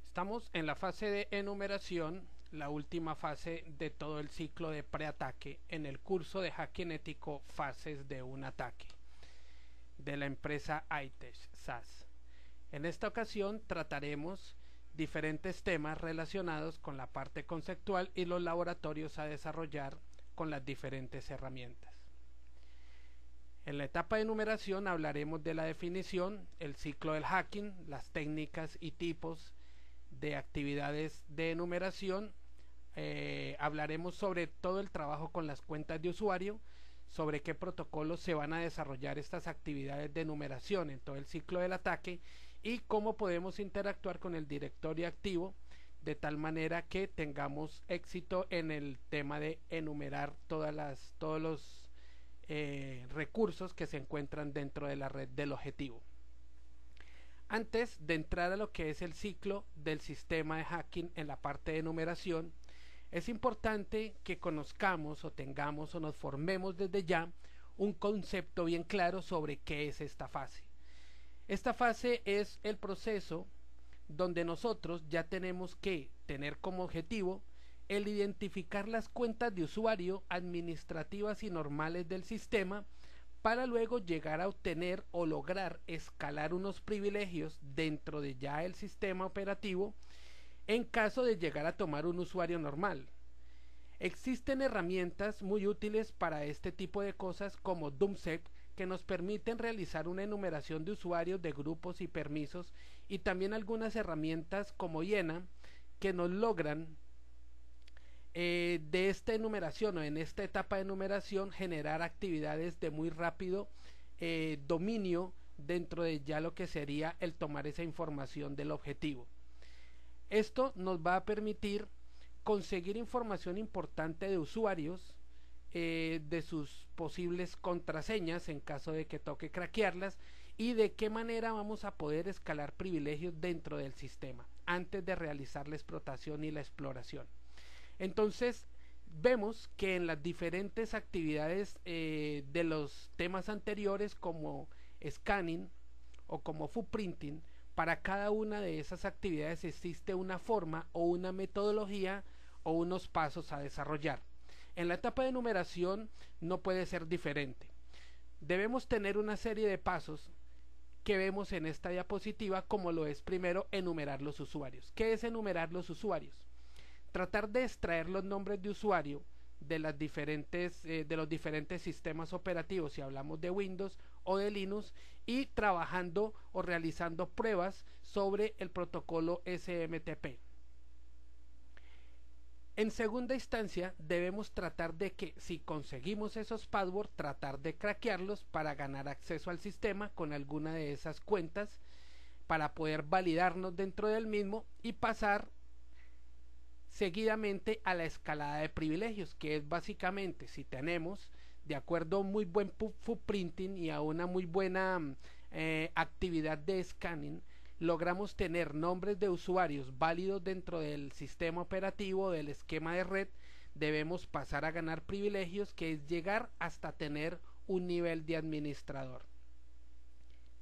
Estamos en la fase de enumeración, la última fase de todo el ciclo de preataque en el curso de hacking ético Fases de un ataque de la empresa iTech SAS. En esta ocasión trataremos diferentes temas relacionados con la parte conceptual y los laboratorios a desarrollar con las diferentes herramientas. En la etapa de enumeración hablaremos de la definición, el ciclo del hacking, las técnicas y tipos de actividades de enumeración. Hablaremos sobre todo el trabajo con las cuentas de usuario, sobre qué protocolos se van a desarrollar estas actividades de enumeración en todo el ciclo del ataque y cómo podemos interactuar con el directorio activo de tal manera que tengamos éxito en el tema de enumerar todos los recursos que se encuentran dentro de la red del objetivo. Antes de entrar a lo que es el ciclo del sistema de hacking en la parte de enumeración, es importante que conozcamos o tengamos o nos formemos desde ya un concepto bien claro sobre qué es esta fase. Esta fase es el proceso donde nosotros ya tenemos que tener como objetivo el identificar las cuentas de usuario administrativas y normales del sistema para luego llegar a obtener o lograr escalar unos privilegios dentro de ya el sistema operativo en caso de llegar a tomar un usuario normal. Existen herramientas muy útiles para este tipo de cosas como DoomSec que nos permiten realizar una enumeración de usuarios, de grupos y permisos, y también algunas herramientas como Hiena que nos logran de esta enumeración o en esta etapa de enumeración generar actividades de muy rápido dominio dentro de ya lo que sería el tomar esa información del objetivo. Esto nos va a permitir conseguir información importante de usuarios, de sus posibles contraseñas en caso de que toque craquearlas y de qué manera vamos a poder escalar privilegios dentro del sistema antes de realizar la explotación y la exploración. Entonces vemos que en las diferentes actividades de los temas anteriores como scanning o como footprinting, para cada una de esas actividades existe una forma o una metodología o unos pasos a desarrollar. En la etapa de enumeración no puede ser diferente. Debemos tener una serie de pasos que vemos en esta diapositiva, como lo es primero enumerar los usuarios. ¿Qué es enumerar los usuarios? Tratar de extraer los nombres de usuario de los diferentes sistemas operativos, si hablamos de Windows o de Linux, y trabajando o realizando pruebas sobre el protocolo SMTP. En segunda instancia, debemos tratar de que si conseguimos esos passwords, tratar de craquearlos para ganar acceso al sistema con alguna de esas cuentas para poder validarnos dentro del mismo y pasar seguidamente a la escalada de privilegios, que es básicamente si tenemos de acuerdo a un muy buen footprinting y a una muy buena actividad de scanning, logramos tener nombres de usuarios válidos dentro del sistema operativo, del esquema de red, debemos pasar a ganar privilegios, que es llegar hasta tener un nivel de administrador.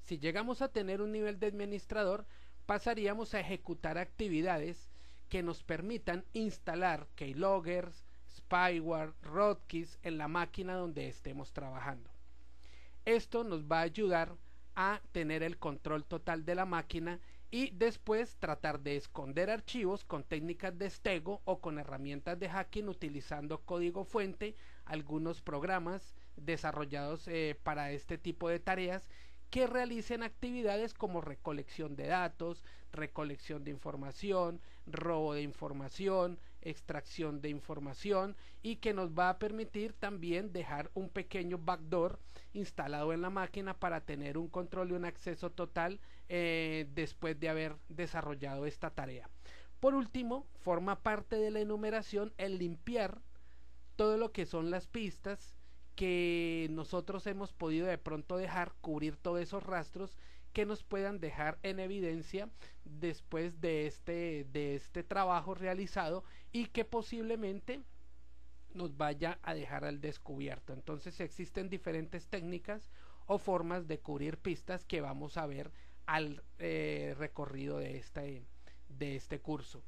Si llegamos a tener un nivel de administrador, pasaríamos a ejecutar actividades que nos permitan instalar keyloggers, spyware, rootkits en la máquina donde estemos trabajando. Esto nos va a ayudar a tener el control total de la máquina y después tratar de esconder archivos con técnicas de stego o con herramientas de hacking utilizando código fuente, algunos programas desarrollados para este tipo de tareas que realicen actividades como recolección de datos, recolección de información, robo de información, extracción de información, y que nos va a permitir también dejar un pequeño backdoor instalado en la máquina para tener un control y un acceso total después de haber desarrollado esta tarea. Por último, forma parte de la enumeración el limpiar todo lo que son las pistas que nosotros hemos podido de pronto dejar, cubrir todos esos rastros que nos puedan dejar en evidencia después de este trabajo realizado y que posiblemente nos vaya a dejar al descubierto. Entonces existen diferentes técnicas o formas de cubrir pistas que vamos a ver al recorrido de este curso.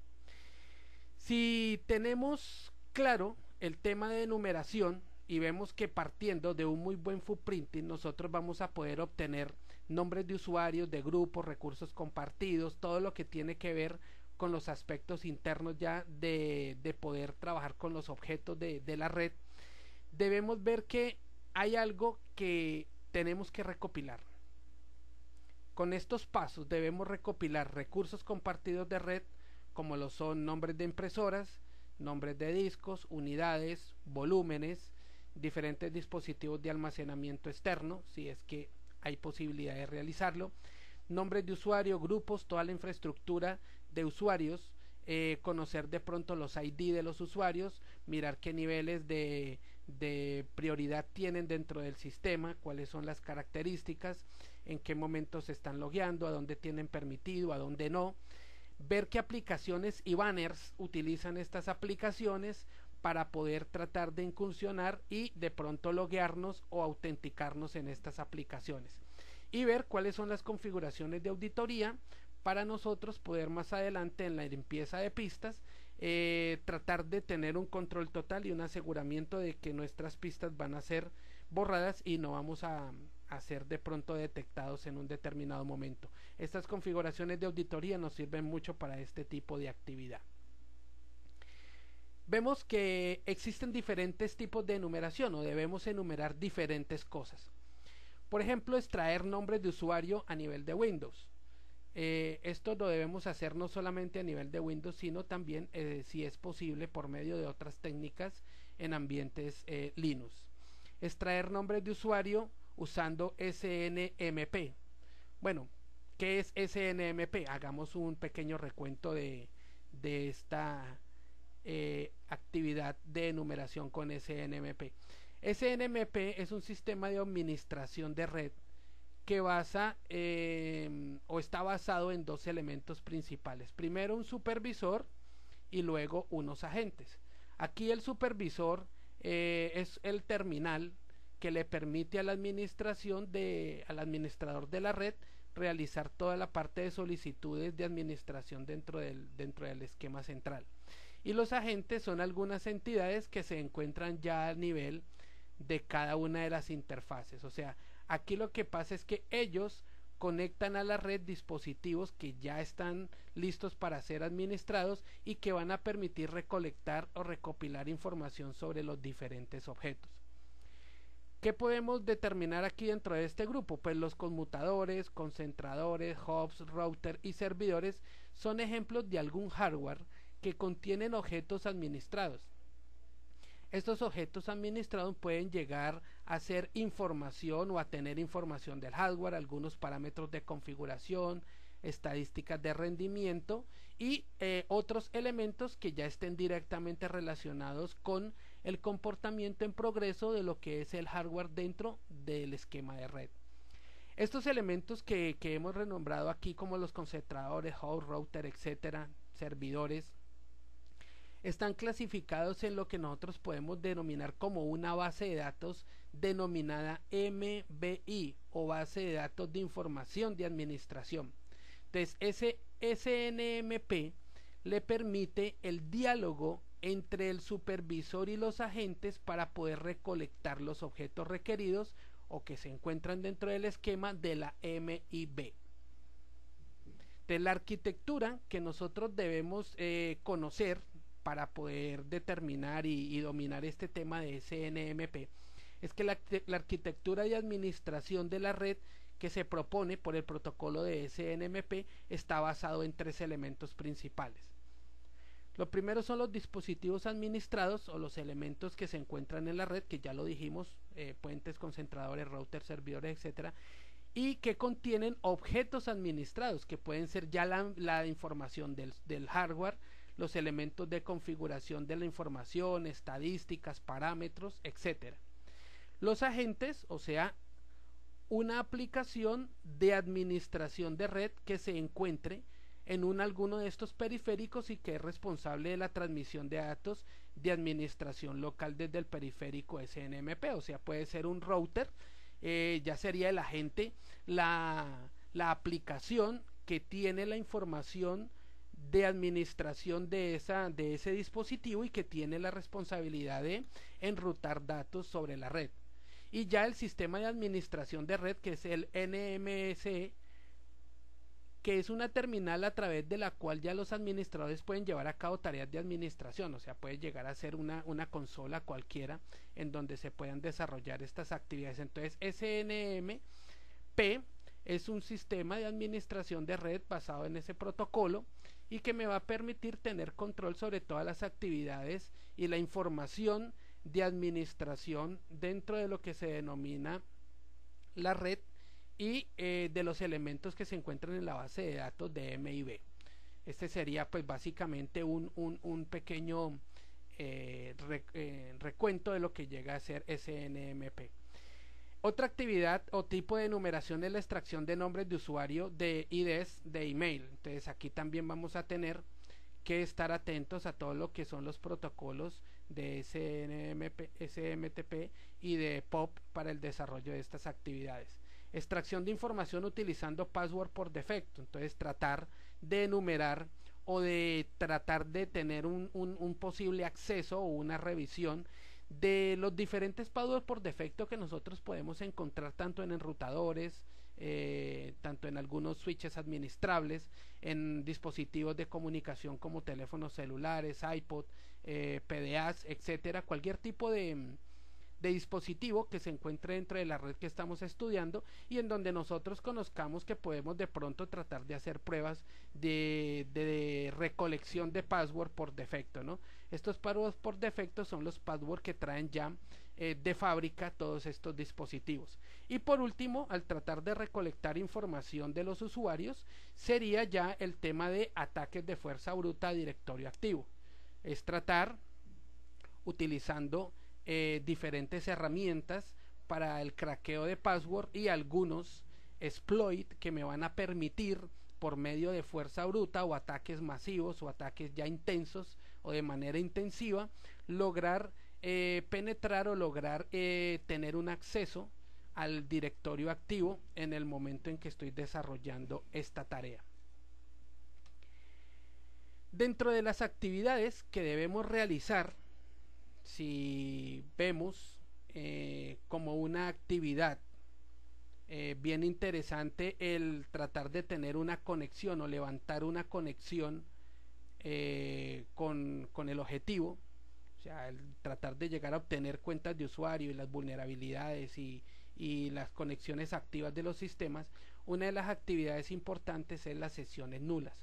Si tenemos claro el tema de enumeración y vemos que partiendo de un muy buen footprinting nosotros vamos a poder obtener nombres de usuarios, de grupos, recursos compartidos, todo lo que tiene que ver con los aspectos internos ya de poder trabajar con los objetos de la red, debemos ver que hay algo que tenemos que recopilar. Con estos pasos debemos recopilar recursos compartidos de red, como lo son nombres de impresoras, nombres de discos, unidades, volúmenes, diferentes dispositivos de almacenamiento externo, si es que hay posibilidad de realizarlo, nombres de usuario, grupos, toda la infraestructura de usuarios, conocer de pronto los ID de los usuarios, mirar qué niveles de prioridad tienen dentro del sistema, cuáles son las características, en qué momentos se están logueando, a dónde tienen permitido, a dónde no, ver qué aplicaciones y banners utilizan estas aplicaciones para poder tratar de incursionar y de pronto loguearnos o autenticarnos en estas aplicaciones, y ver cuáles son las configuraciones de auditoría para nosotros poder más adelante en la limpieza de pistas tratar de tener un control total y un aseguramiento de que nuestras pistas van a ser borradas y no vamos a ser de pronto detectados en un determinado momento. Estas configuraciones de auditoría nos sirven mucho para este tipo de actividad. Vemos que existen diferentes tipos de enumeración o debemos enumerar diferentes cosas. Por ejemplo, extraer nombres de usuario a nivel de Windows. Esto lo debemos hacer no solamente a nivel de Windows, sino también, si es posible, por medio de otras técnicas en ambientes Linux. Extraer nombres de usuario usando SNMP. Bueno, ¿qué es SNMP? Hagamos un pequeño recuento de esta actividad de enumeración con SNMP. SNMP es un sistema de administración de red que basa o está basado en dos elementos principales. Primero un supervisor y luego unos agentes. Aquí el supervisor es el terminal que le permite a la administración al administrador de la red realizar toda la parte de solicitudes de administración dentro del esquema central. Y los agentes son algunas entidades que se encuentran ya a nivel de cada una de las interfaces. O sea, aquí lo que pasa es que ellos conectan a la red dispositivos que ya están listos para ser administrados y que van a permitir recolectar o recopilar información sobre los diferentes objetos. ¿Qué podemos determinar aquí dentro de este grupo? Pues los conmutadores, concentradores, hubs, router y servidores son ejemplos de algún hardware que contienen objetos administrados. Estos objetos administrados pueden llegar a ser información o a tener información del hardware, algunos parámetros de configuración, estadísticas de rendimiento y otros elementos que ya estén directamente relacionados con el comportamiento en progreso de lo que es el hardware dentro del esquema de red. Estos elementos que hemos renombrado aquí como los concentradores, hub, router, etcétera, servidores, están clasificados en lo que nosotros podemos denominar como una base de datos denominada MBI o base de datos de información de administración. Entonces ese SNMP le permite el diálogo entre el supervisor y los agentes para poder recolectar los objetos requeridos o que se encuentran dentro del esquema de la MIB. De la arquitectura que nosotros debemos conocer para poder determinar y dominar este tema de SNMP es que la arquitectura de administración de la red que se propone por el protocolo de SNMP está basado en tres elementos principales. Lo primero son los dispositivos administrados o los elementos que se encuentran en la red, que ya lo dijimos, puentes, concentradores, routers, servidores, etcétera, y que contienen objetos administrados que pueden ser ya la información del hardware, los elementos de configuración de la información, estadísticas, parámetros, etcétera. Los agentes, o sea, una aplicación de administración de red que se encuentre en alguno de estos periféricos y que es responsable de la transmisión de datos de administración local desde el periférico SNMP, o sea, puede ser un router, ya sería el agente, la aplicación que tiene la información de administración de ese dispositivo y que tiene la responsabilidad de enrutar datos sobre la red. Y ya el sistema de administración de red, que es el NMSE, que es una terminal a través de la cual ya los administradores pueden llevar a cabo tareas de administración, o sea, puede llegar a ser una consola cualquiera en donde se puedan desarrollar estas actividades. Entonces, SNMP es un sistema de administración de red basado en ese protocolo y que me va a permitir tener control sobre todas las actividades y la información de administración dentro de lo que se denomina la red y de los elementos que se encuentran en la base de datos de MIB. Este sería pues básicamente un pequeño recuento de lo que llega a ser SNMP. Otra actividad o tipo de enumeración es la extracción de nombres de usuario de IDs de email. Entonces aquí también vamos a tener que estar atentos a todo lo que son los protocolos de SMTP y de POP para el desarrollo de estas actividades. Extracción de información utilizando password por defecto. Entonces tratar de enumerar o de tratar de tener un posible acceso o una revisión de los diferentes passwords por defecto que nosotros podemos encontrar tanto en enrutadores, tanto en algunos switches administrables, en dispositivos de comunicación como teléfonos celulares, iPod, PDAs, etcétera, cualquier tipo de dispositivo que se encuentre dentro de la red que estamos estudiando y en donde nosotros conozcamos que podemos de pronto tratar de hacer pruebas de recolección de password por defecto, ¿no? Estos passwords por defecto son los passwords que traen ya de fábrica todos estos dispositivos. Y por último, al tratar de recolectar información de los usuarios, sería ya el tema de ataques de fuerza bruta a directorio activo. Es tratar, utilizando diferentes herramientas para el craqueo de password y algunos exploit que me van a permitir por medio de fuerza bruta o ataques masivos o ataques ya intensos o de manera intensiva lograr penetrar o lograr tener un acceso al directorio activo en el momento en que estoy desarrollando esta tarea. Dentro de las actividades que debemos realizar, si vemos como una actividad bien interesante el tratar de tener una conexión o levantar una conexión con el objetivo, o sea, el tratar de llegar a obtener cuentas de usuario y las vulnerabilidades y las conexiones activas de los sistemas, una de las actividades importantes es las sesiones nulas.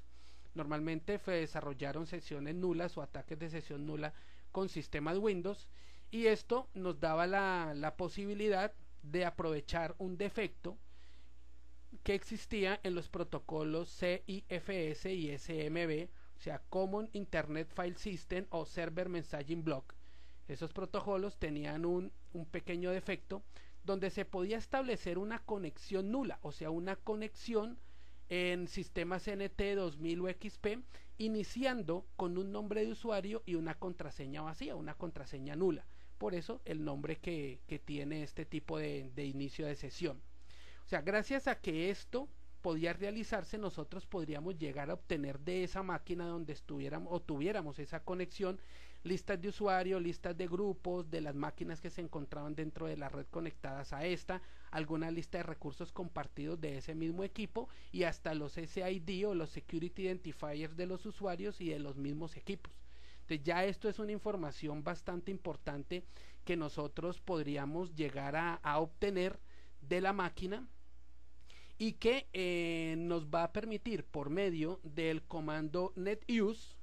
Normalmente se desarrollaron sesiones nulas o ataques de sesión nula con sistemas Windows y esto nos daba la posibilidad de aprovechar un defecto que existía en los protocolos CIFS y SMB, o sea, Common Internet File System o Server Messaging Block. Esos protocolos tenían un pequeño defecto donde se podía establecer una conexión nula, o sea, una conexión en sistemas NT 2000 o XP iniciando con un nombre de usuario y una contraseña vacía, una contraseña nula. Por eso el nombre que tiene este tipo de inicio de sesión. O sea, gracias a que esto podía realizarse, nosotros podríamos llegar a obtener de esa máquina donde estuviéramos o tuviéramos esa conexión, listas de usuarios, listas de grupos, de las máquinas que se encontraban dentro de la red conectadas a esta, alguna lista de recursos compartidos de ese mismo equipo y hasta los SID o los Security Identifiers de los usuarios y de los mismos equipos. Entonces ya esto es una información bastante importante que nosotros podríamos llegar a obtener de la máquina y que nos va a permitir por medio del comando netuse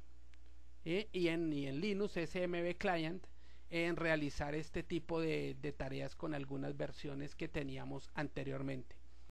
y en Linux SMB Client en realizar este tipo de tareas con algunas versiones que teníamos anteriormente.